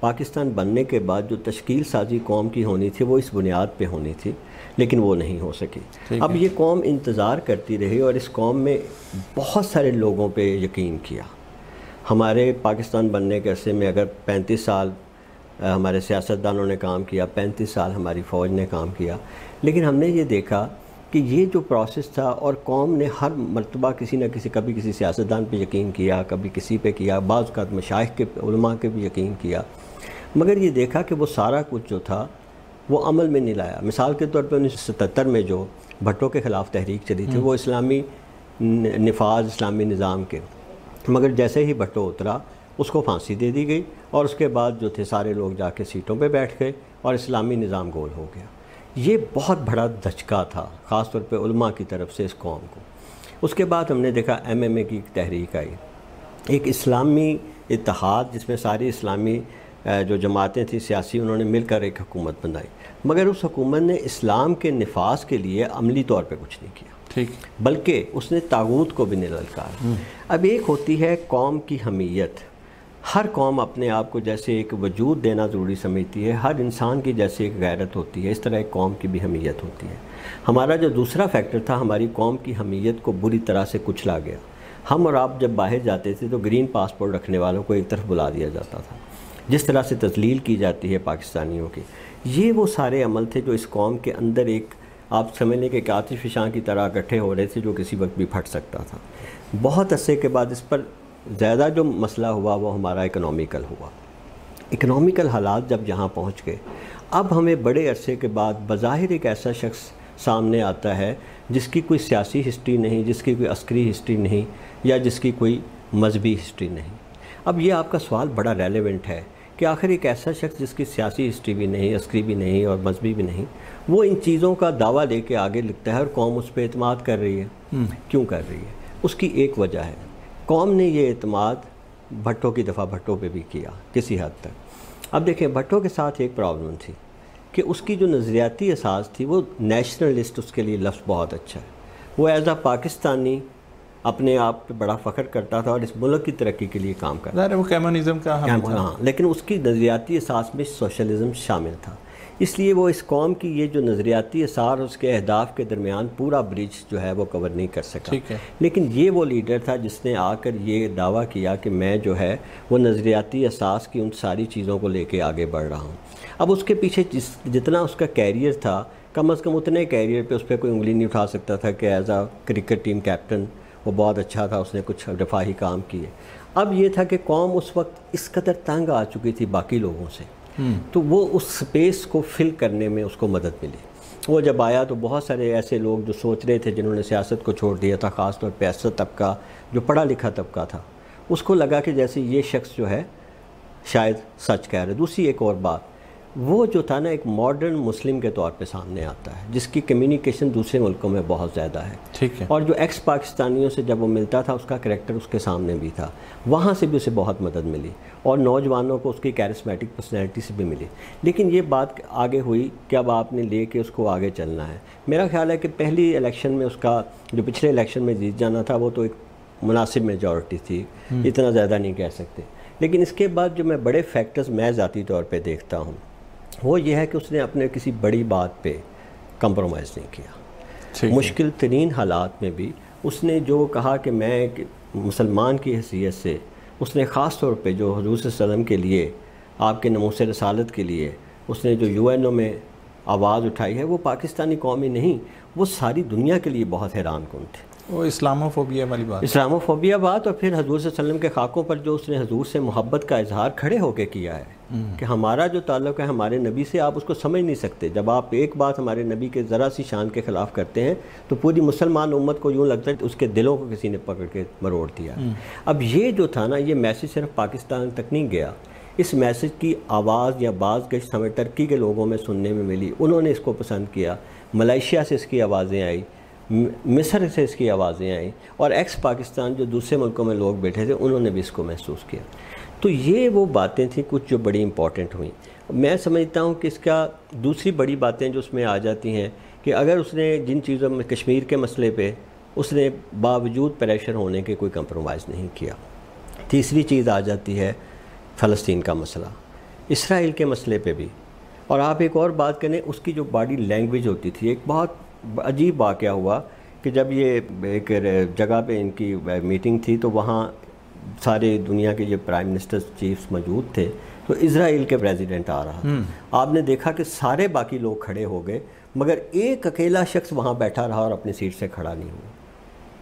پاکستان بننے کے بعد جو تشکیل سازی قوم کی ہونی تھی وہ اس بنیاد پہ ہونی تھی، لیکن وہ نہیں ہو سکی۔ اب یہ قوم انتظار کرتی رہی اور اس قوم میں بہت سارے لوگوں پہ یقین کیا۔ ہمارے پاکستان بننے کے عرصے میں اگر 35 سال ہمارے سیاستدانوں نے کام کیا، 35 سال ہماری فوج نے کام کیا، لیکن ہم نے یہ دیکھا کہ یہ جو پروسیس تھا اور قوم نے ہر مرتبہ کسی نہ کسی، کبھی کسی سیاستدان پہ یقین کیا، کبھی کسی پہ کیا، بعض اوقات مشائخ کے علماء کے بھی یقین کیا، مگر یہ دیکھا کہ وہ سارا کچھ جو تھا وہ عمل میں نہیں لایا۔ مثال کے طور پہ 1977 میں جو بھٹو کے خلاف تحریک چلی تھی وہ اسلامی نفاذ، اسلامی نظام کے، مگر جیسے ہی بھٹو اترا اس کو پھانسی دے دی گئی اور اس کے بعد جو تھے سارے لوگ جا کے سیٹوں پہ بیٹھ گئے اور اسلامی نظام گول ہو گیا۔ یہ بہت بڑا دھچکا تھا خاص طور پہ علماء کی طرف سے اس قوم کو۔ اس کے بعد ہم نے دیکھا MMA کی تحریک آئی، ایک اسلامی اتحاد جس میں ساری اسلامی جو جماعتیں تھیں سیاسی، انہوں نے مل کر ایک حکومت بنائی، مگر اس حکومت نے اسلام کے نفاذ کے لیے عملی طور پہ کچھ نہیں کیا، ٹھیک، بلکہ اس نے طاغوت کو بھی نہیں للکارا۔ اب ایک ہوتی ہے قوم کی حمیت، ہر قوم اپنے آپ کو جیسے ایک وجود دینا ضروری سمجھتی ہے، ہر انسان کی جیسے ایک غیرت ہوتی ہے، اس طرح ایک قوم کی بھی حمیت ہوتی ہے۔ ہمارا جو دوسرا فیکٹر تھا، ہماری قوم کی حمیت کو بری طرح سے کچلا گیا۔ ہم اور آپ جب باہر جاتے تھے تو گرین پاسپورٹ رکھنے والوں کو ایک طرف بلا دیا جاتا تھا، جس طرح سے تذلیل کی جاتی ہے پاکستانیوں کی، یہ وہ سارے عمل تھے جو اس قوم کے اندر ایک آپ سمجھ لیں کہ ایک آتش فشاں کی طرح اکٹھے ہو رہے تھے جو کسی وقت بھی پھٹ سکتا تھا۔ بہت عرصے کے بعد اس پر زیادہ جو مسئلہ ہوا وہ ہمارا اکنامیکل ہوا۔ اکنامیکل حالات جب یہاں پہنچ گئے، اب ہمیں بڑے عرصے کے بعد بظاہر ایک ایسا شخص سامنے آتا ہے جس کی کوئی سیاسی ہسٹری نہیں، جس کی کوئی عسکری ہسٹری نہیں، یا جس کی کوئی مذہبی ہسٹری نہیں۔ اب یہ آپ کا سوال بڑا ریلیونٹ ہے کہ آخر ایک ایسا شخص جس کی سیاسی ہسٹری بھی نہیں، عسکری بھی نہیں اور مذہبی بھی نہیں، وہ ان چیزوں کا دعویٰ لے کے آگے لکھتا ہے اور قوم اس پہ اعتماد کر رہی ہے۔ کیوں کر رہی ہے؟ اس کی ایک وجہ ہے، قوم نے یہ اعتماد بھٹو کی دفعہ بھٹو پہ بھی کیا کسی حد تک۔ اب دیکھیں بھٹو کے ساتھ ایک پرابلم تھی کہ اس کی جو نظریاتی اساس تھی وہ نیشنلسٹ، اس کے لیے لفظ بہت اچھا ہے، وہ ایز اے پاکستانی اپنے آپ پہ بڑا فخر کرتا تھا اور اس ملک کی ترقی کے لیے کام کرتا تھا، وہ کمیونزم کا ہاں، لیکن اس کی نظریاتی اساس میں سوشلزم شامل تھا، اس لیے وہ اس قوم کی یہ جو نظریاتی اثار اس کے اہداف کے درمیان پورا برج جو ہے وہ کور نہیں کر سکا۔ لیکن یہ وہ لیڈر تھا جس نے آ کر یہ دعویٰ کیا کہ میں جو ہے وہ نظریاتی اساس کی ان ساری چیزوں کو لے کے آگے بڑھ رہا ہوں۔ اب اس کے پیچھے جتنا اس کا کیریئر تھا، کم از کم اتنے کیریئر پہ اس پہ کوئی انگلی نہیں اٹھا سکتا تھا کہ as a cricket team captain وہ بہت اچھا تھا، اس نے کچھ رفاہی کام کیے۔ اب یہ تھا کہ قوم اس وقت اس قدر تنگ آ چکی تھی باقی لوگوں سے، تو وہ اس سپیس کو فل کرنے میں اس کو مدد ملی۔ وہ جب آیا تو بہت سارے ایسے لوگ جو سوچ رہے تھے، جنہوں نے سیاست کو چھوڑ دیا تھا، خاص طور پہ ایسا طبقہ جو پڑھا لکھا طبقہ تھا، اس کو لگا کہ جیسے یہ شخص جو ہے شاید سچ کہہ رہے۔ دوسری ایک اور بات، وہ جو تھا نا ایک ماڈرن مسلم کے طور پہ سامنے آتا ہے جس کی کمیونیکیشن دوسرے ملکوں میں بہت زیادہ ہے، ٹھیک ہے، اور جو ایکس پاکستانیوں سے جب وہ ملتا تھا اس کا کریکٹر اس کے سامنے بھی تھا، وہاں سے بھی اسے بہت مدد ملی اور نوجوانوں کو اس کی کیرسمیٹک پرسنالٹی سے بھی ملی۔ لیکن یہ بات آگے ہوئی کہ اب آپ نے لے کے اس کو آگے چلنا ہے۔ میرا خیال ہے کہ پہلی الیکشن میں اس کا جو پچھلے الیکشن میں جیت جانا تھا وہ تو ایک مناسب میجورٹی تھی، اتنا زیادہ نہیں کہہ سکتے، لیکن اس کے بعد جو میں بڑے فیکٹرز میں ذاتی طور پہ دیکھتا ہوں وہ یہ ہے کہ اس نے اپنے کسی بڑی بات پہ کمپرومائز نہیں کیا۔ مشکل ترین حالات میں بھی اس نے جو کہا کہ میں ایک مسلمان کی حیثیت سے، اس نے خاص طور پہ جو حضور صلی اللہ علیہ وسلم کے لیے، آپ کے ناموس رسالت کے لیے اس نے جو UNO میں آواز اٹھائی ہے، وہ پاکستانی قومی نہیں، وہ ساری دنیا کے لیے بہت حیران کن تھے۔ وہ اسلاموفوبیا والی بات، اسلاموفوبیا بات، اور پھر حضور صلی اللہ علیہ وسلم کے خاکوں پر جو اس نے حضور سے محبت کا اظہار کھڑے ہو کے کیا ہے کہ ہمارا جو تعلق ہے ہمارے نبی سے، آپ اس کو سمجھ نہیں سکتے۔ جب آپ ایک بات ہمارے نبی کے ذرا سی شان کے خلاف کرتے ہیں تو پوری مسلمان امت کو یوں لگتا ہے کہ اس کے دلوں کو کسی نے پکڑ کے مروڑ دیا۔ اب یہ جو تھا نا، یہ میسیج صرف پاکستان تک نہیں گیا، اس میسیج کی آواز یا بعض گشت ہمیں ترکی کے لوگوں میں سننے میں ملی، انہوں نے اس کو پسند کیا، ملائیشیا سے اس کی آوازیں آئی، مصر سے اس کی آوازیں آئیں، اور ایکس پاکستان جو دوسرے ملکوں میں لوگ بیٹھے تھے انہوں نے بھی اس کو محسوس کیا۔ تو یہ وہ باتیں تھیں کچھ جو بڑی امپورٹنٹ ہوئیں۔ میں سمجھتا ہوں کہ اس کا دوسری بڑی باتیں جو اس میں آ جاتی ہیں کہ اگر اس نے جن چیزوں میں کشمیر کے مسئلے پہ اس نے باوجود پریشر ہونے کے کوئی کمپرومائز نہیں کیا۔ تیسری چیز آ جاتی ہے فلسطین کا مسئلہ۔ اسرائیل کے مسئلے پہ بھی. اور آپ ایک اور بات کریں, اس کی جو باڈی لینگویج ہوتی تھی, ایک بہت عجیب واقعہ ہوا کہ جب یہ ایک جگہ پہ ان کی میٹنگ تھی تو وہاں سارے دنیا کے یہ پرائم منسٹر چیفز موجود تھے, تو اسرائیل کے پریزیڈنٹ آ رہا تھا. آپ نے دیکھا کہ سارے باقی لوگ کھڑے ہو گئے مگر ایک اکیلا شخص وہاں بیٹھا رہا اور اپنی سیٹ سے کھڑا نہیں ہوا,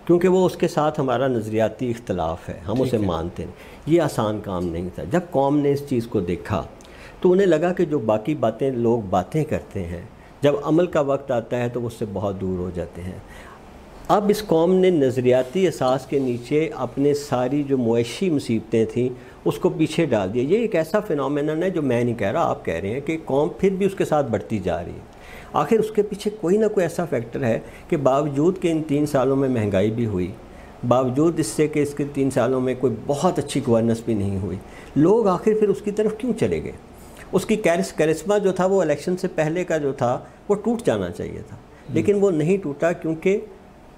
کیونکہ وہ اس کے ساتھ ہمارا نظریاتی اختلاف ہے, ہم اسے مانتے ہیں. یہ آسان کام نہیں تھا. جب قوم نے اس چیز کو دیکھا تو انہیں لگا کہ جو باقی باتیں لوگ باتیں کرتے ہیں, جب عمل کا وقت آتا ہے تو وہ اس سے بہت دور ہو جاتے ہیں. اب اس قوم نے نظریاتی اساس کے نیچے اپنے ساری جو معاشی مصیبتیں تھیں اس کو پیچھے ڈال دیا. یہ ایک ایسا فینومینن ہے جو میں نہیں کہہ رہا, آپ کہہ رہے ہیں کہ قوم پھر بھی اس کے ساتھ بڑھتی جا رہی ہے. آخر اس کے پیچھے کوئی نہ کوئی ایسا فیکٹر ہے کہ باوجود کہ ان 3 سالوں میں مہنگائی بھی ہوئی, باوجود اس سے کہ اس کے 3 سالوں میں کوئی بہت اچھی گورننس بھی نہیں ہوئی, لوگ آخر پھر اس کی طرف کیوں چلے گئے؟ اس کی کیرسما جو تھا وہ الیکشن سے پہلے کا جو تھا وہ ٹوٹ جانا چاہیے تھا, لیکن وہ نہیں ٹوٹا, کیونکہ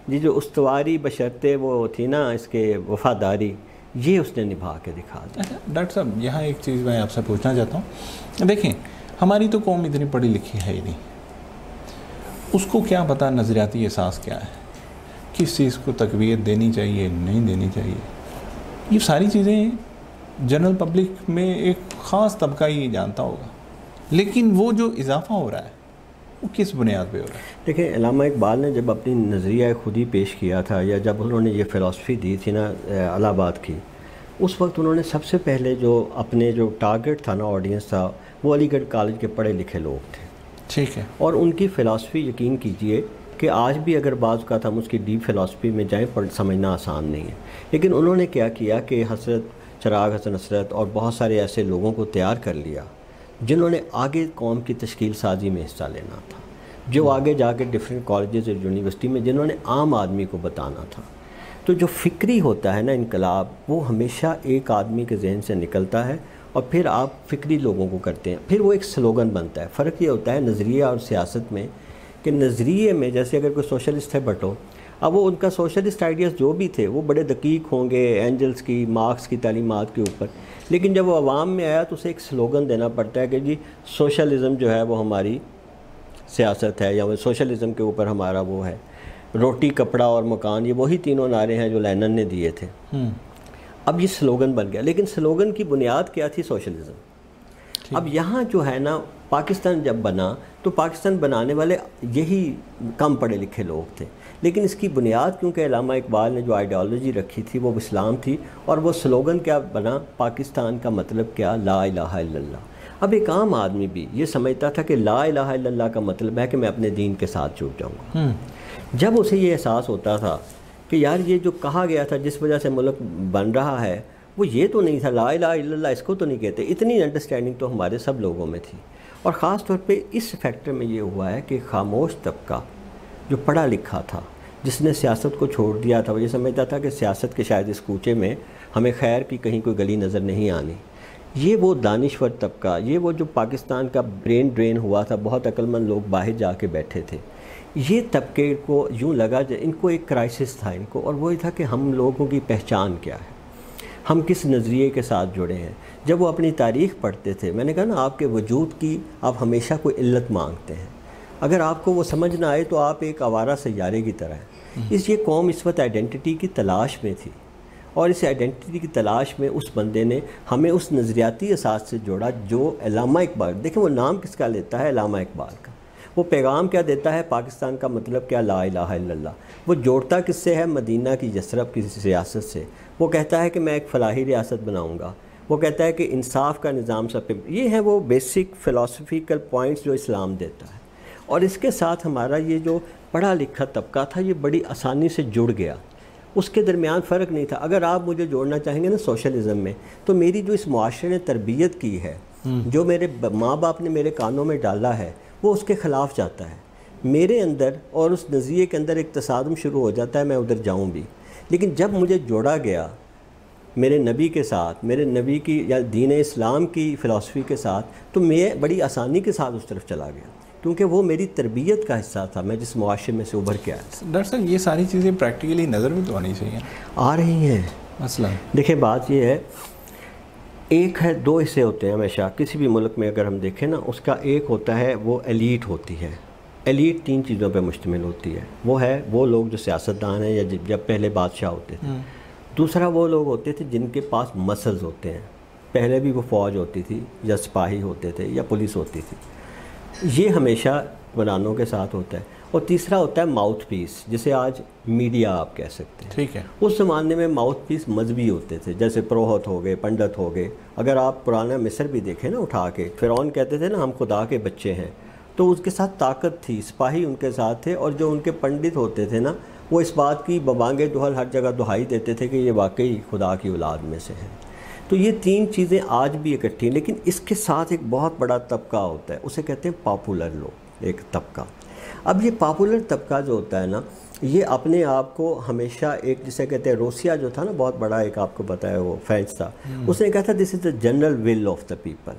یہ جو استواری بشرطے وہ تھی نا اس کے وفاداری, یہ اس نے نبھا کے دکھا دی. ڈاکٹر صاحب یہاں ایک چیز میں آپ سے پوچھنا چاہتا ہوں. دیکھیں ہماری تو قوم اتنی پڑھی لکھی ہے ہی نہیں, اس کو کیا پتہ نظریاتی احساس کیا ہے, کس چیز کو تقویت دینی چاہیے نہیں دینی چاہیے. یہ ساری چیزیں جنرل پبلک میں ایک خاص طبقہ ہی جانتا ہوگا, لیکن وہ جو اضافہ ہو رہا ہے وہ کس بنیاد پہ ہو رہا ہے؟ دیکھیں علامہ اقبال نے جب اپنی نظریہ خودی پیش کیا تھا, یا جب انہوں نے یہ فلسفی دی تھی نا الہ آباد کی, اس وقت انہوں نے سب سے پہلے جو اپنے جو ٹارگٹ تھا نا آڈینس تھا وہ علی گڑھ کالج کے پڑھے لکھے لوگ تھے. ٹھیک ہے. اور ان کی فلسفی یقین کیجئے کہ آج بھی اگر بعض کا ہم اس کی ڈیپ فلسفی میں جائیں سمجھنا آسان نہیں ہے, لیکن انہوں نے کیا کیا کہ حضرت چراغ حسن حسرت اور بہت سارے ایسے لوگوں کو تیار کر لیا جنہوں نے آگے قوم کی تشکیل سازی میں حصہ لینا تھا, جو آگے جا کے ڈفرینٹ کالجز اور یونیورسٹی میں جنہوں نے عام آدمی کو بتانا تھا. تو جو فکری ہوتا ہے نا انقلاب, وہ ہمیشہ ایک آدمی کے ذہن سے نکلتا ہے اور پھر آپ فکری لوگوں کو کرتے ہیں, پھر وہ ایک سلوگن بنتا ہے. فرق یہ ہوتا ہے نظریہ اور سیاست میں کہ نظریے میں جیسے اگر کوئی سوشلسٹ ہے بٹو, اب وہ ان کا سوشلسٹ آئیڈیاز جو بھی تھے وہ بڑے دقیق ہوں گے اینجلز کی مارکس کی تعلیمات کے اوپر, لیکن جب وہ عوام میں آیا تو اسے ایک سلوگن دینا پڑتا ہے کہ جی سوشلزم جو ہے وہ ہماری سیاست ہے, یا وہ سوشلزم کے اوپر ہمارا وہ ہے, روٹی کپڑا اور مکان, یہ وہی تینوں نعرے ہیں جو لینن نے دیے تھے. اب یہ سلوگن بن گیا, لیکن سلوگن کی بنیاد کیا تھی؟ سوشلزم. اب یہاں جو ہے نا پاکستان جب بنا تو پاکستان بنانے والے یہی کم پڑھے لکھے لوگ تھے, لیکن اس کی بنیاد کیونکہ علامہ اقبال نے جو آئیڈیالوجی رکھی تھی وہ اسلام تھی, اور وہ سلوگن کیا بنا؟ پاکستان کا مطلب کیا؟ لا الہ الا اللہ. اب ایک عام آدمی بھی یہ سمجھتا تھا کہ لا الہ الا اللہ کا مطلب ہے کہ میں اپنے دین کے ساتھ جڑ جاؤں گا. جب اسے یہ احساس ہوتا تھا کہ یار یہ جو کہا گیا تھا جس وجہ سے ملک بن رہا ہے وہ یہ تو نہیں تھا, لا الہ الا اللہ اس کو تو نہیں کہتے. اتنی انڈرسٹینڈنگ تو ہمارے سب لوگوں میں تھی, اور خاص طور پہ اس فیکٹر میں یہ ہوا ہے کہ خاموش طبقہ جو پڑھا لکھا تھا, جس نے سیاست کو چھوڑ دیا تھا, وہ یہ سمجھتا تھا کہ سیاست کے شاید اس کوچے میں ہمیں خیر کی کہیں کوئی گلی نظر نہیں آنی. یہ وہ دانشور طبقہ, یہ وہ جو پاکستان کا برین ڈرین ہوا تھا, بہت عقل مند لوگ باہر جا کے بیٹھے تھے, یہ طبقے کو یوں لگا ان کو ایک کرائسس تھا ان کو, اور وہی تھا کہ ہم لوگوں کی پہچان کیا ہے, ہم کس نظریے کے ساتھ جڑے ہیں. جب وہ اپنی تاریخ پڑھتے تھے, میں نے کہا نا آپ کے وجود کی آپ ہمیشہ کوئی علت مانگتے ہیں, اگر آپ کو وہ سمجھ نہ آئے تو آپ ایک آوارہ سیارے کی طرح ہیں. یہ قوم اس وقت آئیڈینٹی کی تلاش میں تھی, اور اس آئیڈینٹی کی تلاش میں اس بندے نے ہمیں اس نظریاتی اساس سے جوڑا جو علامہ اقبال, دیکھیں وہ نام کس کا لیتا ہے؟ علامہ اقبال کا. وہ پیغام کیا دیتا ہے؟ پاکستان کا مطلب کیا؟ لا الہ الا اللہ. وہ جوڑتا کس سے ہے؟ مدینہ کی یثرب کی سیاست سے. وہ کہتا ہے کہ میں ایک فلاحی ریاست بناؤں گا, وہ کہتا ہے کہ انصاف کا نظام سب پہ. یہ ہیں وہ بیسک فلسفیکل پوائنٹس جو اسلام دیتا ہے, اور اس کے ساتھ ہمارا یہ جو پڑھا لکھا طبقہ تھا یہ بڑی آسانی سے جڑ گیا. اس کے درمیان فرق نہیں تھا. اگر آپ مجھے جوڑنا چاہیں گے نا سوشلزم میں, تو میری جو اس معاشرے نے تربیت کی ہے, جو میرے ماں باپ نے میرے کانوں میں ڈالا ہے, وہ اس کے خلاف جاتا ہے. میرے اندر اور اس نظریے کے اندر ایک تصادم شروع ہو جاتا ہے, میں ادھر جاؤں بھی. لیکن جب مجھے جوڑا گیا میرے نبی کے ساتھ, میرے نبی کی یا دین اسلام کی فلسفی کے ساتھ, تو میں بڑی آسانی کے ساتھ اس طرف چلا گیا, کیونکہ وہ میری تربیت کا حصہ تھا, میں جس معاشرے میں سے ابھر کے آیا. ڈاکٹر صاحب یہ ساری چیزیں پریکٹیکلی نظر میں تو آنی چاہیے, آ رہی ہیں. مثلا دیکھیں بات یہ ہے ایک ہے، دو حصے ہوتے ہیں ہمیشہ کسی بھی ملک میں اگر ہم دیکھیں نا، اس کا ایک ہوتا ہے وہ ایلیٹ ہوتی ہے. ایلیٹ 3 چیزوں پہ مشتمل ہوتی ہے. وہ ہے وہ لوگ جو سیاستدان ہیں یا جب پہلے بادشاہ ہوتے تھے. دوسرا وہ لوگ ہوتے تھے جن کے پاس مسلز ہوتے ہیں، پہلے بھی وہ فوج ہوتی تھی یا سپاہی ہوتے تھے یا پولیس ہوتی تھی. یہ ہمیشہ حکمرانوں کے ساتھ ہوتا ہے. اور تیسرا ہوتا ہے ماؤتھ پیس، جسے آج میڈیا آپ کہہ سکتے ہیں. ٹھیک ہے. اس زمانے میں ماؤتھ پیس مذہبی ہوتے تھے، جیسے پروہت ہو گئے، پنڈت ہو گئے. اگر آپ پرانا مصر بھی دیکھیں نا اٹھا کے، فرعون کہتے تھے نا ہم خدا کے بچے ہیں، تو اس کے ساتھ طاقت تھی، سپاہی ان کے ساتھ تھے. اور جو ان کے پنڈت ہوتے تھے نا، وہ اس بات کی ببانگے دہل ہر جگہ دہائی دیتے تھے کہ یہ واقعی خدا کی اولاد میں سے ہیں. تو یہ 3 چیزیں آج بھی اکٹھی ہیں. لیکن اس کے ساتھ ایک بہت بڑا طبقہ ہوتا ہے، اسے کہتے ہیں پاپولر لوگ، ایک طبقہ. اب یہ پاپولر طبقہ جو ہوتا ہے نا، یہ اپنے آپ کو ہمیشہ ایک، جسے کہتے ہیں روسیا جو تھا نا بہت بڑا، ایک آپ کو پتہ ہے وہ فرینچ تھا، اس نے کہا تھا this is the general will of the people,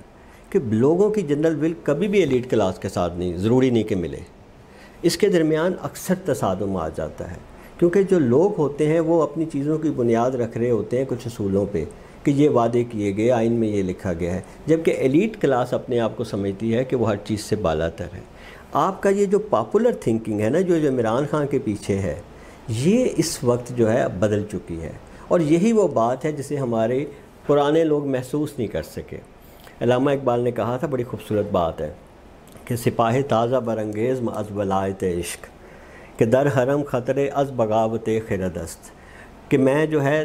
کہ لوگوں کی جنرل ول کبھی بھی ایلیٹ کلاس کے ساتھ نہیں، ضروری نہیں کہ ملے. اس کے درمیان اکثر تصادم آ جاتا ہے، کیونکہ جو لوگ ہوتے ہیں وہ اپنی چیزوں کی بنیاد رکھ رہے ہوتے ہیں کچھ اصولوں پہ کہ یہ وعدے کیے گئے، آئین میں یہ لکھا گیا ہے، جبکہ ایلیٹ کلاس اپنے آپ کو سمجھتی ہے کہ وہ ہر چیز سے بالا تر ہے. آپ کا یہ جو پاپولر تھنکنگ ہے نا، جو عمران خان کے پیچھے ہے، یہ اس وقت جو ہے بدل چکی ہے. اور یہی وہ بات ہے جسے ہمارے پرانے لوگ محسوس نہیں کر سکے. علامہ اقبال نے کہا تھا، بڑی خوبصورت بات ہے، کہ سپاہ تازہ برانگیز از ولایت عشق، کہ در حرم خطرے از بغاوت خردست، کہ میں جو ہے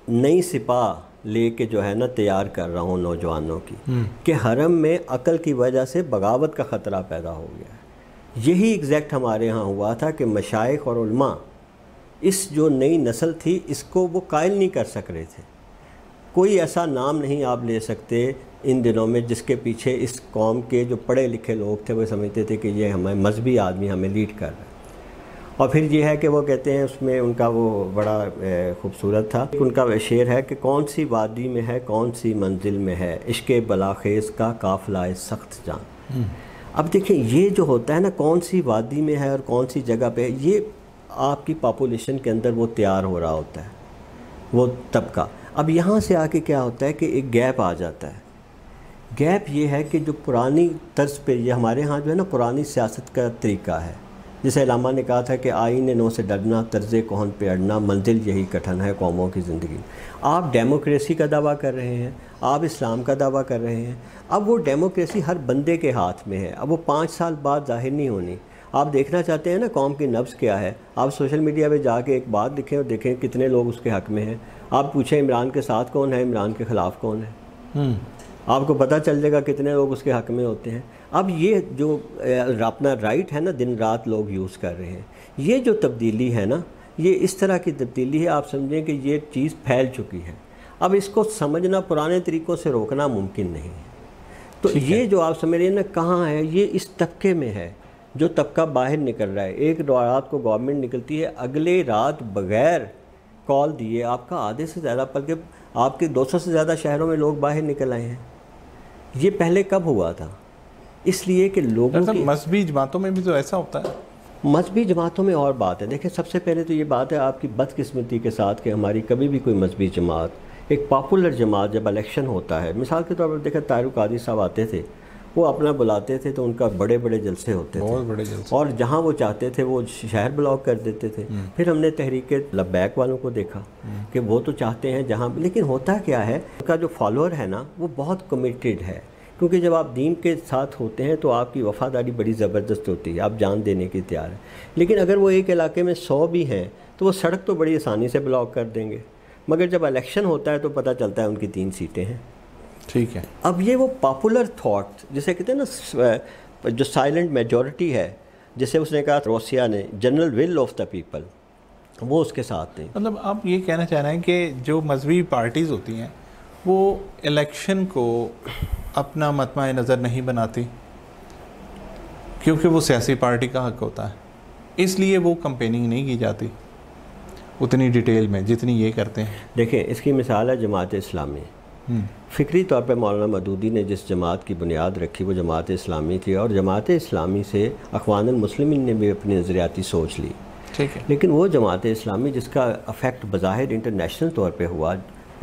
نئی سپاہ لے کے جو ہے نا تیار کر رہا ہوں نوجوانوں کی، کہ حرم میں عقل کی وجہ سے بغاوت کا خطرہ پیدا ہو گیا ہے. یہی ایگزیکٹ ہمارے ہاں ہوا تھا کہ مشائخ اور علماء اس جو نئی نسل تھی اس کو وہ قائل نہیں کر سک رہے تھے. کوئی ایسا نام نہیں آپ لے سکتے ان دنوں میں جس کے پیچھے اس قوم کے جو پڑھے لکھے لوگ تھے وہ سمجھتے تھے کہ یہ ہمیں مذہبی آدمی ہمیں لیڈ کر رہا ہے. اور پھر یہ ہے کہ وہ کہتے ہیں، اس میں ان کا وہ بڑا خوبصورت تھا، ان کا شعر ہے کہ کون سی وادی میں ہے کون سی منزل میں ہے عشق بلاخیز کا قافلہ سخت جان. اب دیکھیں یہ جو ہوتا ہے نا، کون سی وادی میں ہے اور کون سی جگہ پہ ہے، یہ آپ کی پاپولیشن کے اندر وہ تیار ہو رہا ہوتا ہے وہ طبقہ. اب یہاں سے آ کے کیا ہوتا ہے کہ ایک گیپ آ جاتا ہے. گیپ یہ ہے کہ جو پرانی طرز پہ، یہ ہمارے ہاں جو ہے نا پرانی سیاست کا طریقہ ہے، جسے علامہ نے کہا تھا کہ آئین نو سے ڈرنا، طرز کہن پہ اڑنا، منزل یہی کٹھن ہے قوموں کی زندگی. آپ ڈیموکریسی کا دعویٰ کر رہے ہیں، آپ اسلام کا دعویٰ کر رہے ہیں. اب وہ ڈیموکریسی ہر بندے کے ہاتھ میں ہے. اب وہ 5 سال بعد ظاہر نہیں ہونی. آپ دیکھنا چاہتے ہیں نا قوم کی نبض کیا ہے، آپ سوشل میڈیا پہ جا کے ایک بات لکھیں اور دیکھیں کتنے لوگ اس کے حق میں ہیں. آپ پوچھیں عمران کے ساتھ کون ہے، عمران کے خلاف کون ہے، آپ کو پتہ چل جائے گا کتنے لوگ اس کے حق میں ہوتے ہیں. اب یہ جو اپنا رائٹ ہے نا دن رات لوگ یوز کر رہے ہیں. یہ جو تبدیلی ہے نا، یہ اس طرح کی تبدیلی ہے، آپ سمجھیں کہ یہ چیز پھیل چکی ہے. اب اس کو سمجھنا پرانے طریقوں سے روکنا ممکن نہیں ہے. تو یہ جو آپ سمجھ رہے ہیں نا کہاں ہے، یہ اس طبقے میں ہے جو طبقہ باہر نکل رہا ہے. ایک رات کو گورنمنٹ نکلتی ہے، اگلے رات بغیر کال دیے آپ کا آدھے سے زیادہ، بلکہ آپ کے 200 سے زیادہ شہروں میں لوگ باہر نکل آئے ہیں. یہ پہلے کب ہوا تھا؟ اس لیے کہ لوگوں کی مذہبی جماعتوں میں بھی تو ایسا ہوتا ہے. مذہبی جماعتوں میں اور بات ہے. دیکھیں سب سے پہلے تو یہ بات ہے آپ کی بدقسمتی کے ساتھ کہ ہماری کبھی بھی کوئی مذہبی جماعت، ایک پاپولر جماعت جب الیکشن ہوتا ہے، مثال کے طور پر دیکھیں طاہر القادری صاحب آتے تھے، وہ اپنا بلاتے تھے تو ان کا بڑے بڑے جلسے ہوتے تھے، بہت بڑے جلسے، اور جہاں وہ چاہتے تھے وہ شہر بلاک کر دیتے تھے. پھر ہم نے تحریک لبیک والوں کو دیکھا کہ وہ تو چاہتے ہیں جہاں، لیکن ہوتا کیا ہے ان کا جو فالوور ہے نا وہ بہت کمیٹیڈ ہے. کیونکہ جب آپ دین کے ساتھ ہوتے ہیں تو آپ کی وفاداری بڑی زبردست ہوتی ہے، آپ جان دینے کی تیار ہیں. لیکن اگر وہ ایک علاقے میں 100 بھی ہیں تو وہ سڑک تو بڑی آسانی سے بلاک کر دیں گے، مگر جب الیکشن ہوتا ہے تو پتہ چلتا ہے ان کی 3 سیٹیں ہیں. ٹھیک ہے. اب یہ وہ پاپولر تھاٹ جسے کہتے ہیں نا، جو سائلنٹ میجورٹی ہے، جسے اس نے کہا روسیا نے general will of the people, وہ اس کے ساتھ نہیں. مطلب آپ یہ کہنا چاہ رہے ہیں کہ جو مذہبی پارٹیز ہوتی ہیں وہ الیکشن کو اپنا مطمع نظر نہیں بناتی کیونکہ وہ سیاسی پارٹی کا حق ہوتا ہے، اس لیے وہ کمپیننگ نہیں کی جاتی اتنی ڈیٹیل میں جتنی یہ کرتے ہیں. دیکھیں اس کی مثال ہے جماعت اسلامی. فکری طور پہ مولانا مودودی نے جس جماعت کی بنیاد رکھی وہ جماعت اسلامی تھی، اور جماعت اسلامی سے اخوان المسلمین نے بھی اپنی نظریاتی سوچ لی. ٹھیک ہے. لیکن وہ جماعت اسلامی جس کا افیکٹ بظاہر انٹرنیشنل طور پہ ہوا،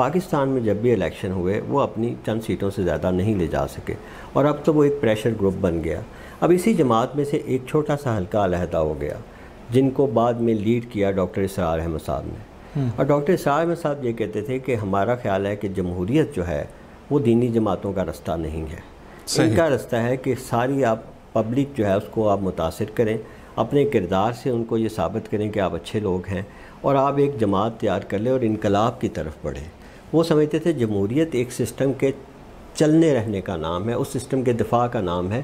پاکستان میں جب بھی الیکشن ہوئے وہ اپنی چند سیٹوں سے زیادہ نہیں لے جا سکے، اور اب تو وہ ایک پریشر گروپ بن گیا۔ اب اسی جماعت میں سے ایک چھوٹا سا حلقہ علیحدہ ہو گیا، جن کو بعد میں لیڈ کیا ڈاکٹر اسرار احمد صاحب نے۔ اور ڈاکٹر اسرار احمد صاحب یہ کہتے تھے کہ ہمارا خیال ہے کہ جمہوریت جو ہے وہ دینی جماعتوں کا رستہ نہیں ہے، ان کا رستہ ہے کہ ساری آپ پبلک جو ہے اس کو آپ متاثر کریں، اپنے کردار سے ان کو یہ ثابت کریں کہ آپ اچھے لوگ ہیں، اور آپ ایک جماعت تیار کر لیں اور انقلاب کی طرف بڑھیں۔ وہ سمجھتے تھے جمہوریت ایک سسٹم کے چلنے رہنے کا نام ہے، اس سسٹم کے دفاع کا نام ہے۔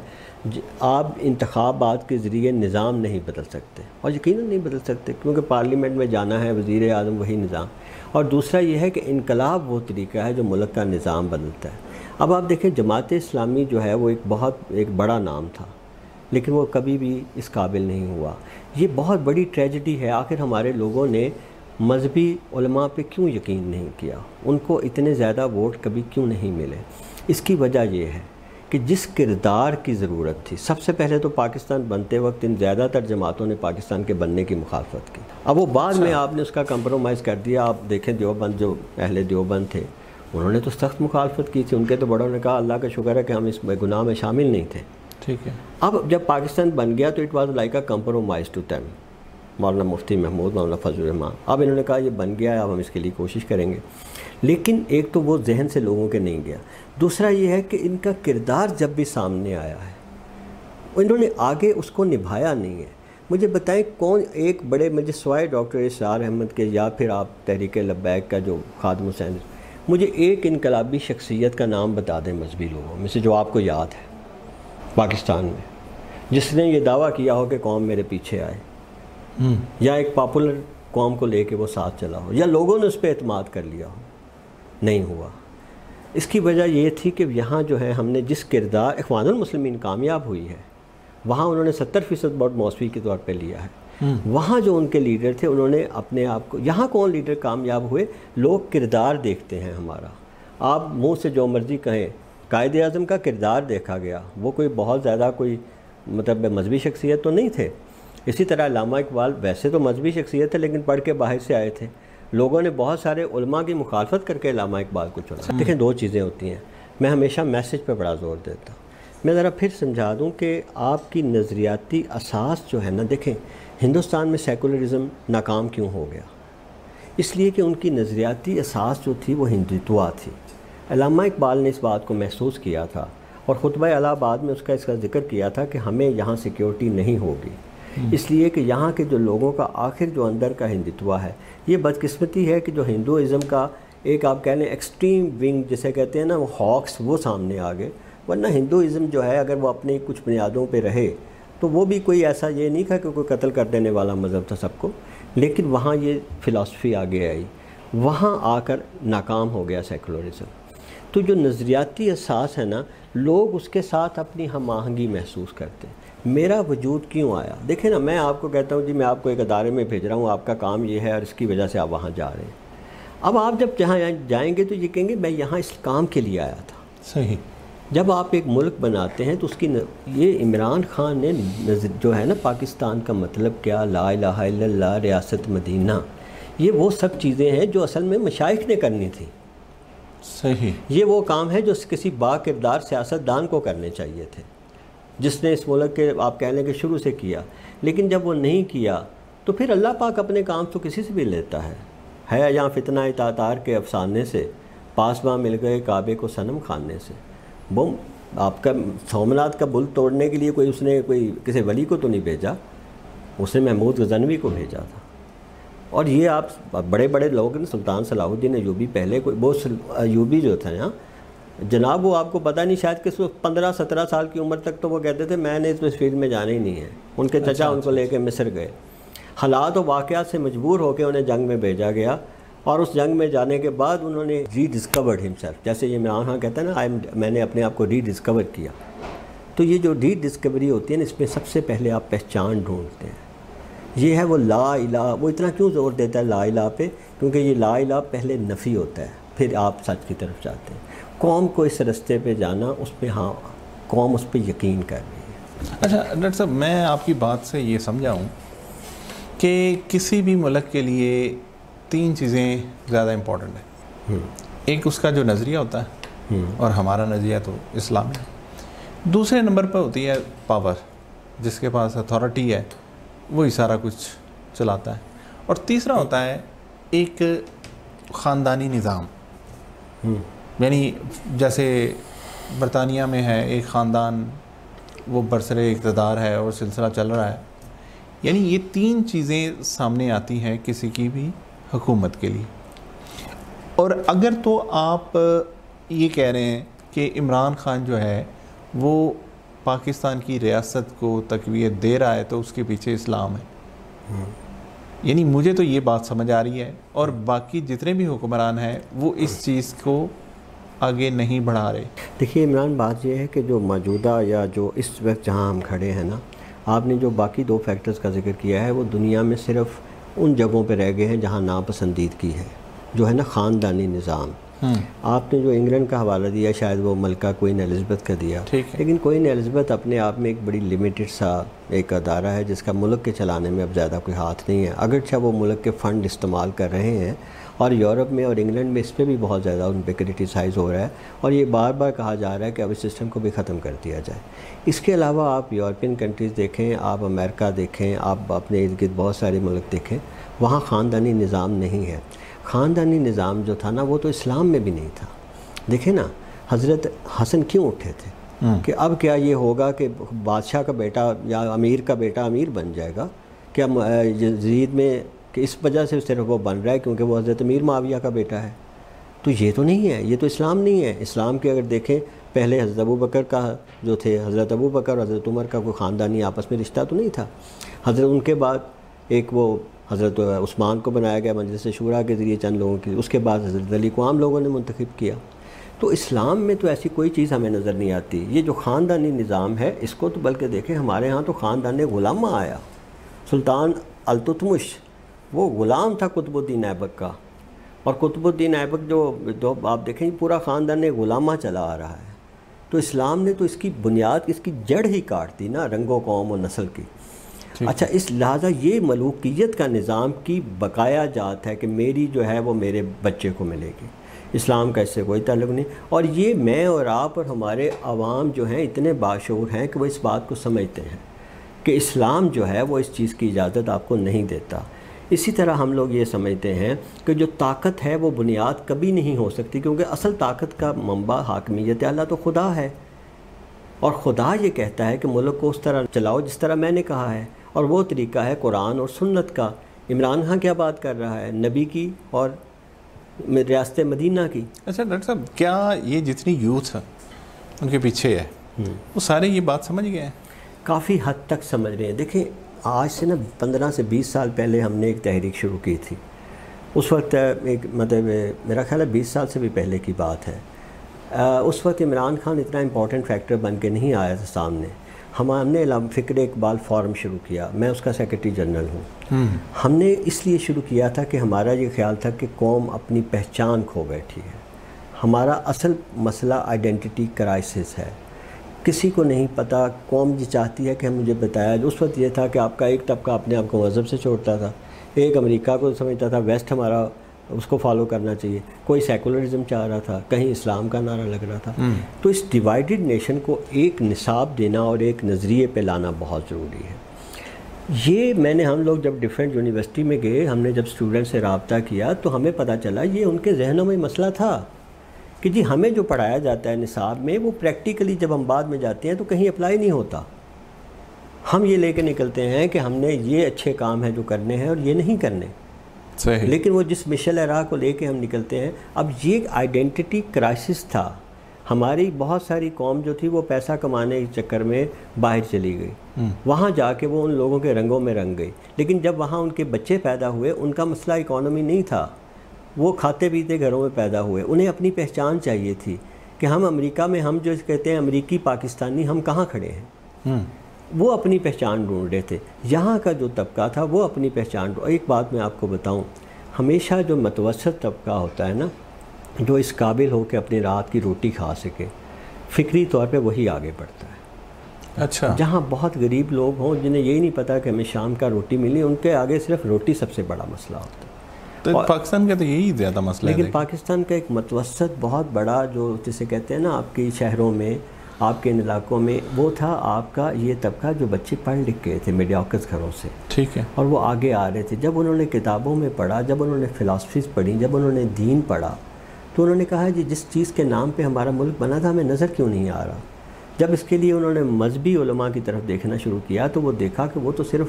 آپ انتخابات کے ذریعے نظام نہیں بدل سکتے، اور یقیناً نہیں بدل سکتے، کیونکہ پارلیمنٹ میں جانا ہے، وزیر اعظم وہی نظام۔ اور دوسرا یہ ہے کہ انقلاب وہ طریقہ ہے جو ملک کا نظام بدلتا ہے۔ اب آپ دیکھیں جماعت اسلامی جو ہے وہ ایک بڑا نام تھا، لیکن وہ کبھی بھی اس قابل نہیں ہوا۔ یہ بہت بڑی ٹریجڈی ہے، آخر ہمارے لوگوں نے مذہبی علماء پہ کیوں یقین نہیں کیا، ان کو اتنے زیادہ ووٹ کبھی کیوں نہیں ملے؟ اس کی وجہ یہ ہے کہ جس کردار کی ضرورت تھی، سب سے پہلے تو پاکستان بنتے وقت ان زیادہ تر جماعتوں نے پاکستان کے بننے کی مخالفت کی۔ اب وہ بعد میں آپ نے اس کا کمپرومائز کر دیا۔ آپ دیکھیں دیوبند، جو اہل دیوبند تھے انہوں نے تو سخت مخالفت کی تھی، ان کے تو بڑوں نے کہا اللہ کا شکر ہے کہ ہم اس گناہ میں شامل نہیں تھے۔ ٹھیک ہے۔ اب جب پاکستان بن گیا تو it was like a compromise to team. Maulana Mufti Mahmood, مولانا فضل الرحمان، اب انہوں نے کہا یہ بن گیا ہے، اب ہم اس کے لیے کوشش کریں گے۔ لیکن ایک تو وہ ذہن سے لوگوں کے نہیں گیا، دوسرا یہ ہے کہ ان کا کردار جب بھی سامنے آیا ہے انہوں نے آگے اس کو نبھایا نہیں ہے۔ مجھے بتائیں کون ایک بڑے، مجھے سوائے ڈاکٹر اسرار احمد کے یا پھر آپ تحریک لبیک کا جو خادم حسین، مجھے ایک انقلابی شخصیت کا نام بتا دیں مذہبی لوگوں میں سے جو آپ کو یاد ہے پاکستان میں، جس نے یہ دعویٰ کیا ہو کہ قوم میرے پیچھے آئے، یا ایک پاپولر قوم کو لے کے وہ ساتھ چلا ہو، یا لوگوں نے اس پہ اعتماد کر لیا ہو۔ نہیں ہوا۔ اس کی وجہ یہ تھی کہ یہاں جو ہے ہم نے جس کردار، اخوان المسلمین کامیاب ہوئی ہے، وہاں انہوں نے 70% ووٹ موسوی کے طور پہ لیا ہے۔ وہاں جو ان کے لیڈر تھے انہوں نے اپنے آپ کو، یہاں کون لیڈر کامیاب ہوئے؟ لوگ کردار دیکھتے ہیں ہمارا۔ آپ منہ سے جو مرضی کہیں، قائد اعظم کا کردار دیکھا گیا، وہ کوئی بہت زیادہ کوئی مطلب مذہبی شخصیت تو نہیں تھے۔ اسی طرح علامہ اقبال ویسے تو مذہبی شخصیت ہے لیکن پڑھ کے باہر سے آئے تھے، لوگوں نے بہت سارے علماء کی مخالفت کر کے علامہ اقبال کو چنا۔ دیکھیں دو چیزیں ہوتی ہیں، میں ہمیشہ میسج پہ بڑا زور دیتا ہوں۔ میں ذرا پھر سمجھا دوں کہ آپ کی نظریاتی اساس جو ہے نا، دیکھیں ہندوستان میں سیکولرزم ناکام کیوں ہو گیا؟ اس لیے کہ ان کی نظریاتی اساس جو تھی وہ ہندوتوا تھی۔ علامہ اقبال نے اس بات کو محسوس کیا تھا اور خطبہ الہ آباد میں اس کا ذکر کیا تھا کہ ہمیں یہاں سیکیورٹی نہیں ہوگی، اس لیے کہ یہاں کے جو لوگوں کا آخر جو اندر کا ہندوتوا ہے، یہ بدقسمتی ہے کہ جو ہندوازم کا ایک آپ کہہ لیں ایکسٹریم ونگ جسے کہتے ہیں نا، وہ ہاکس، وہ سامنے آ گئے۔ ورنہ ہندوازم جو ہے اگر وہ اپنی کچھ بنیادوں پہ رہے تو وہ بھی کوئی ایسا یہ نہیں تھا کہ کوئی قتل کر دینے والا مذہب تھا سب کو، لیکن وہاں یہ فلسفی آگے آئی، وہاں آ کر ناکام ہو گیا سیکولرزم۔ تو جو نظریاتی اساس ہے نا، لوگ اس کے ساتھ اپنی ہم آہنگی محسوس کرتے ہیں۔ میرا وجود کیوں آیا؟ دیکھیں نا، میں آپ کو کہتا ہوں جی میں آپ کو ایک ادارے میں بھیج رہا ہوں، آپ کا کام یہ ہے اور اس کی وجہ سے آپ وہاں جا رہے ہیں۔ اب آپ جب جہاں جائیں گے تو یہ کہیں گے میں یہاں اس کام کے لیے آیا تھا۔ صحیح۔ جب آپ ایک ملک بناتے ہیں تو اس کی یہ عمران خان نے جو ہے نا پاکستان کا مطلب کیا، لا الہ الا اللہ، ریاست مدینہ، یہ وہ سب چیزیں ہیں جو اصل میں مشائخ نے کرنی تھی۔ صحیح۔ یہ وہ کام ہے جو کسی با کردار سیاستدان کو کرنے چاہیے تھے، جس نے اس ملک کے آپ کہہ لیں کہ شروع سے کیا، لیکن جب وہ نہیں کیا تو پھر اللہ پاک اپنے کام تو کسی سے بھی لیتا ہے یہاں فتنہ تاتار کے افسانے سے پاسباں مل گئے کعبے کو صنم خانے سے۔ وہ آپ کا سومناتھ کا بل توڑنے کے لیے اس نے کسی ولی کو تو نہیں بھیجا، اس نے محمود غزنوی کو بھیجا تھا۔ اور یہ آپ بڑے بڑے لوگ ہیں، سلطان صلاح الدین ایوبی پہلے وہ ایوبی جو تھے نا جناب، وہ آپ کو پتہ نہیں شاید کہ 15-17 سال کی عمر تک تو وہ کہتے تھے میں نے اس فیلڈ میں جانا ہی نہیں ہے۔ ان کے چچا ان کو لے کے مصر گئے، حالات و واقعات سے مجبور ہو کے انہیں جنگ میں بھیجا گیا، اور اس جنگ میں جانے کے بعد انہوں نے ری ڈسکورڈ ہمسیلف، جیسے یہ عمران خان کہتا ہے نا میں نے اپنے آپ کو ری ڈسکور کیا۔ تو یہ جو ری ڈسکوری ہوتی ہے نا، اس میں سب سے پہلے آپ پہچان ڈھونڈتے ہیں۔ یہ ہے وہ لا الہ، وہ اتنا کیوں زور دیتا ہے لا الہ پہ؟ کیونکہ یہ لا الہ پہلے نفی ہوتا ہے، پھر آپ سچ کی طرف جاتے ہیں۔ قوم کو اس رستے پہ جانا، اس پہ ہاں قوم اس پہ یقین کر رہی ہے۔ اچھا ڈاکٹر صاحب، میں آپ کی بات سے یہ سمجھا ہوں کہ کسی بھی ملک کے لیے 3 چیزیں زیادہ امپورٹنٹ ہیں۔ ایک اس کا جو نظریہ ہوتا ہے اور ہمارا نظریہ تو اسلام ہے. دوسرے نمبر پر ہوتی ہے پاور، جس کے پاس اتھارٹی ہے وہی سارا کچھ چلاتا ہے. اور تیسرا ہوتا ہے ایک خاندانی نظام، یعنی جیسے برطانیہ میں ہے ایک خاندان وہ برسر اقتدار ہے اور سلسلہ چل رہا ہے. یعنی یہ تین چیزیں سامنے آتی ہیں کسی کی بھی حکومت کے لیے. اور اگر تو آپ یہ کہہ رہے ہیں کہ عمران خان جو ہے وہ پاکستان کی ریاست کو تقویت دے رہا ہے تو اس کے پیچھے اسلام ہے، یعنی مجھے تو یہ بات سمجھ آ رہی ہے. اور باقی جتنے بھی حکمران ہیں وہ اس چیز کو آگے نہیں بڑھا رہے. دیکھیے عمران، بات یہ ہے کہ جو موجودہ یا جو اس وقت جہاں ہم کھڑے ہیں نا، آپ نے جو باقی دو فیکٹرز کا ذکر کیا ہے وہ دنیا میں صرف ان جگہوں پہ رہ گئے ہیں جہاں ناپسندیدگی ہے، جو ہے نا خاندانی نظام. آپ نے جو انگلینڈ کا حوالہ دیا شاید وہ ملکہ کوئین الزبتھ کا دیا، لیکن کوئین الزبتھ اپنے آپ میں ایک بڑی لیمیٹڈ سا ایک ادارہ ہے جس کا ملک کے چلانے میں اب زیادہ کوئی ہاتھ نہیں ہے، اگرچہ وہ ملک کے فنڈ استعمال کر رہے ہیں. اور یورپ میں اور انگلینڈ میں اس پہ بھی بہت زیادہ ان پہ کرٹیسائز ہو رہا ہے، اور یہ بار بار کہا جا رہا ہے کہ اب اس سسٹم کو بھی ختم کر دیا جائے. اس کے علاوہ آپ یورپین کنٹریز دیکھیں، آپ امریکہ دیکھیں، آپ اپنے ارد گرد بہت سارے ملک دیکھیں، وہاں خاندانی نظام نہیں ہے. خاندانی نظام جو تھا نا وہ تو اسلام میں بھی نہیں تھا. دیکھیں نا حضرت حسن کیوں اٹھے تھے کہ اب کیا یہ ہوگا کہ بادشاہ کا بیٹا یا امیر کا بیٹا امیر بن جائے گا، کیا یزید میں کہ اس وجہ سے صرف وہ بن رہا ہے کیونکہ وہ حضرت امیر معاویہ کا بیٹا ہے. تو یہ تو نہیں ہے، یہ تو اسلام نہیں ہے. اسلام کے اگر دیکھیں پہلے حضرت ابو بکر کا جو تھے، حضرت ابو بکر اور حضرت عمر کا کوئی خاندانی آپس میں رشتہ تو نہیں تھا. حضرت ان کے بعد ایک وہ حضرت عثمان کو بنایا گیا مجلس شورا کے ذریعے چند لوگوں کی، اس کے بعد حضرت علی کو عام لوگوں نے منتخب کیا. تو اسلام میں تو ایسی کوئی چیز ہمیں نظر نہیں آتی. یہ جو خاندانی نظام ہے اس کو تو بلکہ دیکھیں ہمارے ہاں تو خاندان غلامہ آیا. سلطان التتمش وہ غلام تھا قطب الدین ایبک کا، اور قطب الدین ایبک جو آپ دیکھیں پورا خاندان غلامہ چلا آ رہا ہے. تو اسلام نے تو اس کی بنیاد، اس کی جڑ ہی کاٹ دی نا، رنگ و قوم و نسل کی. اچھا، اس لہٰذا یہ ملوکیت کا نظام کی بقایا جات ہے کہ میری جو ہے وہ میرے بچے کو ملے گی. اسلام کا اس سے کوئی تعلق نہیں. اور یہ میں اور آپ اور ہمارے عوام جو ہیں اتنے باشعور ہیں کہ وہ اس بات کو سمجھتے ہیں کہ اسلام جو ہے وہ اس چیز کی اجازت آپ کو نہیں دیتا. اسی طرح ہم لوگ یہ سمجھتے ہیں کہ جو طاقت ہے وہ بنیاد کبھی نہیں ہو سکتی، کیونکہ اصل طاقت کا منبع حاکمیت اعلیٰ تو خدا ہے، اور خدا یہ کہتا ہے کہ ملک کو اس طرح چلاؤ جس طرح میں نے کہا ہے، اور وہ طریقہ ہے قرآن اور سنت کا. عمران خان کیا بات کر رہا ہے؟ نبی کی اور ریاست مدینہ کی. اچھا ڈاکٹر صاحب، کیا یہ جتنی یوتھ ان کے پیچھے ہے وہ سارے یہ بات سمجھ گئے ہیں؟ کافی حد تک سمجھ رہے ہیں. دیکھیں آج سے نا 15 سے 20 سال پہلے ہم نے ایک تحریک شروع کی تھی. اس وقت ایک مطلب میرا خیال ہے 20 سال سے بھی پہلے کی بات ہے. اس وقت عمران خان اتنا امپورٹنٹ فیکٹر بن کے نہیں آیا تھا سامنے. ہم نے فکر اقبال فورم شروع کیا، میں اس کا سیکرٹری جنرل ہوں. ہم نے اس لیے شروع کیا تھا کہ ہمارا یہ خیال تھا کہ قوم اپنی پہچان کھو بیٹھی ہے. ہمارا اصل مسئلہ آئیڈینٹی کرائسس ہے. کسی کو نہیں پتہ، قوم یہ چاہتی ہے کہ مجھے بتایا. اس وقت یہ تھا کہ آپ کا ایک طبقہ اپنے آپ کو مذہب سے چھوڑتا تھا، ایک امریکہ کو سمجھتا تھا ویسٹ ہمارا اس کو فالو کرنا چاہیے، کوئی سیکولرزم چاہ رہا تھا، کہیں اسلام کا نعرہ لگ رہا تھا. تو اس ڈیوائیڈڈ نیشن کو ایک نصاب دینا اور ایک نظریے پہ لانا بہت ضروری ہے. یہ ہم لوگ جب ڈیفرنٹ یونیورسٹی میں گئے، ہم نے جب اسٹوڈنٹ سے رابطہ کیا تو ہمیں پتہ چلا یہ ان کے ذہنوں میں مسئلہ تھا کہ جی ہمیں جو پڑھایا جاتا ہے نصاب میں وہ پریکٹیکلی جب ہم بعد میں جاتے ہیں تو کہیں اپلائی نہیں ہوتا. ہم یہ لے کے نکلتے ہیں کہ ہم نے یہ اچھے کام ہیں جو کرنے ہیں اور یہ نہیں کرنے. صحیح. لیکن وہ جس مشل راہ کو لے کے ہم نکلتے ہیں، اب یہ آئیڈینٹی کرائسس تھا. ہماری بہت ساری قوم جو تھی وہ پیسہ کمانے کے چکر میں باہر چلی گئی، وہاں جا کے وہ ان لوگوں کے رنگوں میں رنگ گئی. لیکن جب وہاں ان کے بچے پیدا ہوئے، ان کا مسئلہ اکانومی نہیں تھا، وہ کھاتے پیتے گھروں میں پیدا ہوئے. انہیں اپنی پہچان چاہیے تھی کہ ہم امریکہ میں، ہم جو کہتے ہیں امریکی پاکستانی، ہم کہاں کھڑے ہیں. وہ اپنی پہچان ڈھونڈ رہے تھے. یہاں کا جو طبقہ تھا وہ اپنی پہچان ایک بات میں آپ کو بتاؤں، ہمیشہ جو متوسط طبقہ ہوتا ہے نا، جو اس قابل ہو کہ اپنی رات کی روٹی کھا سکے، فکری طور پہ وہی آگے بڑھتا ہے. اچھا. جہاں بہت غریب لوگ ہوں جنہیں یہی نہیں پتہ کہ ہمیں شام کا روٹی ملی، ان کے آگے صرف روٹی سب سے بڑا مسئلہ ہوتا ہے. تو پاکستان کا تو یہی زیادہ مسئلہ ہے. لیکن پاکستان کا ایک متوسط بہت بڑا جو جسے کہتے ہیں نا آپ کی شہروں میں آپ کے ان علاقوں میں وہ تھا آپ کا یہ طبقہ جو بچے پڑھ لکھ گئے تھے میڈیوکرز گھروں سے. ٹھیک ہے. اور وہ آگے آ رہے تھے. جب انہوں نے کتابوں میں پڑھا, جب انہوں نے فلاسفیز پڑھی, جب انہوں نے دین پڑھا, تو انہوں نے کہا جی جس چیز کے نام پہ ہمارا ملک بنا تھا ہمیں نظر کیوں نہیں آ رہا. جب اس کے لیے انہوں نے مذہبی علماء کی طرف دیکھنا شروع کیا تو وہ دیکھا کہ وہ تو صرف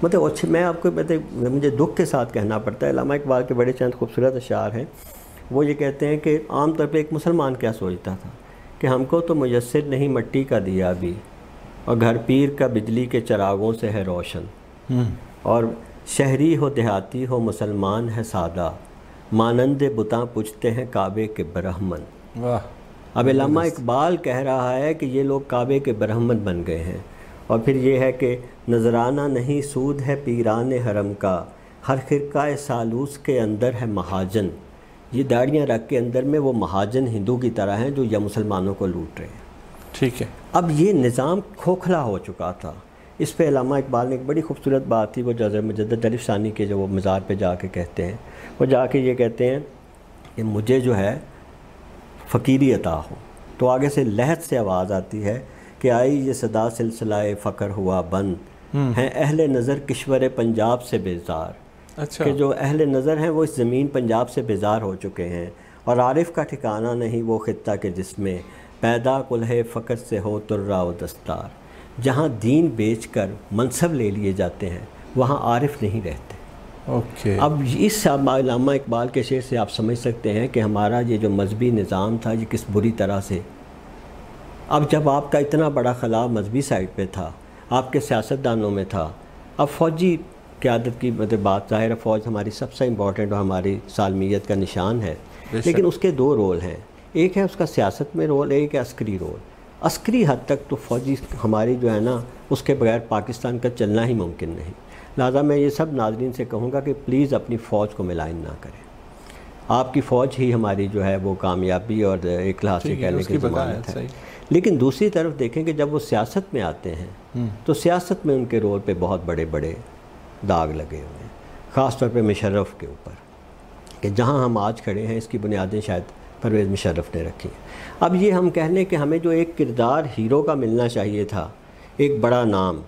مطلب اچھے, میں آپ کو مجھے دکھ کے ساتھ کہنا پڑتا ہے, علامہ اقبال کے بڑے چند خوبصورت اشعار ہیں. وہ یہ کہتے ہیں کہ عام طور پہ ایک مسلمان کیا سوچتا تھا کہ ہم کو تو میسر نہیں مٹی کا دیا بھی, اور گھر پیر کا بجلی کے چراغوں سے ہے روشن, اور شہری ہو دیہاتی ہو مسلمان ہے سادہ, مانند بتاں پوچھتے ہیں کعبے کے برہمن. واہ. اب علامہ اقبال کہہ رہا ہے کہ یہ لوگ کعبے کے برہمن بن گئے ہیں. اور پھر یہ ہے کہ نذرانہ نہیں سود ہے پیران حرم کا, ہر خرقہ سالوس کے اندر ہے مہاجن. یہ داڑیاں رکھ کے اندر میں وہ مہاجن ہندو کی طرح ہیں جو یا مسلمانوں کو لوٹ رہے ہیں. ٹھیک ہے. اب یہ نظام کھوکھلا ہو چکا تھا. اس پہ علامہ اقبال نے ایک بڑی خوبصورت بات تھی, وہ جو حضرت مجدد الف ثانی کے جو وہ مزار پہ جا کے کہتے ہیں, وہ جا کے یہ کہتے ہیں کہ مجھے جو ہے فقیری عطا ہو. تو آگے سے لہت سے آواز آتی ہے کہ آئی یہ صدا سلسلہ فقر ہوا بند, ہیں اہل نظر کشور پنجاب سے بیزار. اچھا. کہ جو اہل نظر ہیں وہ اس زمین پنجاب سے بیزار ہو چکے ہیں, اور عارف کا ٹھکانہ نہیں وہ خطہ کے جس میں پیدا کلہ فقر سے ہو ترا و دستار. جہاں دین بیچ کر منصب لے لیے جاتے ہیں وہاں عارف نہیں رہتے. اوکے. اب اس علامہ اقبال کے شعر سے آپ سمجھ سکتے ہیں کہ ہمارا یہ جو مذہبی نظام تھا یہ کس بری طرح سے, اب جب آپ کا اتنا بڑا خلا مذہبی سائٹ پہ تھا, آپ کے سیاستدانوں میں تھا, اب فوجی قیادت کی بات ظاہر ہے فوج ہماری سب سے امپورٹنٹ اور ہماری سالمیت کا نشان ہے, لیکن اس کے دو رول ہیں. ایک ہے اس کا سیاست میں رول, ایک ہے عسکری رول. عسکری حد تک تو فوجی ہماری جو ہے نا اس کے بغیر پاکستان کا چلنا ہی ممکن نہیں. لہٰذا میں یہ سب ناظرین سے کہوں گا کہ پلیز اپنی فوج کو ملائن نہ کریں. آپ کی فوج ہی ہماری جو ہے وہ کامیابی اور ایک لحاظ سے کہنے کی ضمانت ہے. لیکن دوسری طرف دیکھیں کہ جب وہ سیاست میں آتے ہیں تو سیاست میں ان کے رول پہ بہت بڑے بڑے داغ لگے ہوئے ہیں, خاص طور پہ مشرف کے اوپر, کہ جہاں ہم آج کھڑے ہیں اس کی بنیادیں شاید پرویز مشرف نے رکھی. اب یہ ہم کہہ لیں کہ ہمیں جو ایک کردار ہیرو کا ملنا چاہیے تھا, ایک بڑا نام,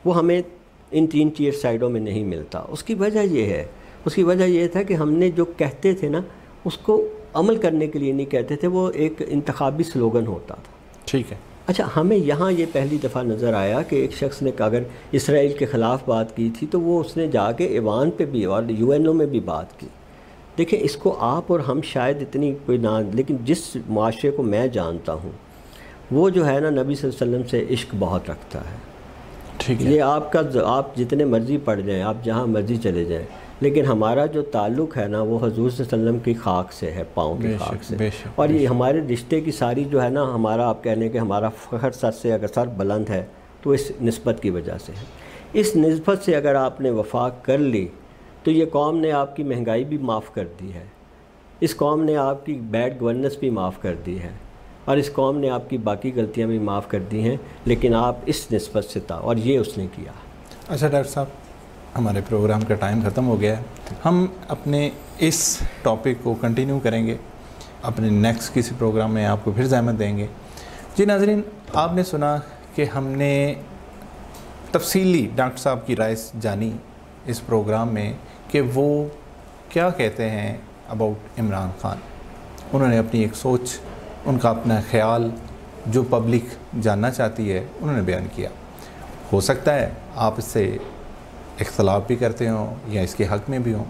وہ ہمیں ان 3 ٹیئر سائڈوں میں نہیں ملتا. اس کی وجہ یہ تھا کہ ہم نے جو کہتے تھے نا اس کو عمل کرنے کے لیے نہیں کہتے تھے, وہ ایک انتخابی سلوگن ہوتا تھا. ٹھیک ہے. اچھا, ہمیں یہاں یہ پہلی دفعہ نظر آیا کہ ایک شخص نے اگر اسرائیل کے خلاف بات کی تھی تو وہ اس نے جا کے ایوان پہ بھی اور UN میں بھی بات کی. دیکھیں اس کو آپ اور ہم شاید اتنی کوئی نہ, لیکن جس معاشرے کو میں جانتا ہوں وہ جو ہے نا نبی صلی اللہ علیہ وسلم سے عشق بہت رکھتا ہے. ٹھیک ہے. یہ آپ جتنے مرضی پڑھ جائیں, آپ جہاں مرضی چلے جائیں, لیکن ہمارا جو تعلق ہے نا وہ حضور صلی اللہ علیہ وسلم کی خاک سے ہے, پاؤں کی خاک سے. اور یہ ہمارے رشتے کی ساری جو ہے نا ہمارا, آپ کہہ لیں کہ ہمارا فخر سر سے اگر سر بلند ہے تو اس نسبت کی وجہ سے ہے. اس نسبت سے اگر آپ نے وفا کر لی تو یہ قوم نے آپ کی مہنگائی بھی معاف کر دی ہے, اس قوم نے آپ کی بیڈ گورننس بھی معاف کر دی ہے, اور اس قوم نے آپ کی باقی غلطیاں بھی معاف کر دی ہیں, لیکن آپ اس نسبت سے تھا اور یہ اس نے کیا. اچھا ڈاکٹر صاحب, ہمارے پروگرام کا ٹائم ختم ہو گیا ہے. ہم اپنے اس ٹاپک کو کنٹینیو کریں گے, اپنے نیکسٹ کسی پروگرام میں آپ کو پھر زحمت دیں گے. جی ناظرین, آپ نے سنا کہ ہم نے تفصیلی ڈاکٹر صاحب کی رائے جانی اس پروگرام میں کہ وہ کیا کہتے ہیں اباؤٹ عمران خان. انہوں نے اپنی ایک سوچ, ان کا اپنا خیال جو پبلک جاننا چاہتی ہے انہوں نے بیان کیا. ہو سکتا ہے آپ اس سے اختلاف بھی کرتے ہوں یا اس کے حق میں بھی ہوں,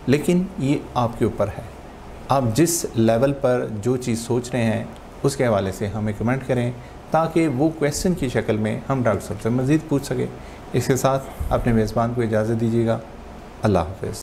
لیکن یہ آپ کے اوپر ہے. آپ جس لیول پر جو چیز سوچ رہے ہیں اس کے حوالے سے ہمیں کمنٹ کریں تاکہ وہ کویسچن کی شکل میں ہم ڈاکٹر صاحب سے مزید پوچھ سکیں. اس کے ساتھ اپنے میزبان کو اجازت دیجیے گا. اللہ حافظ.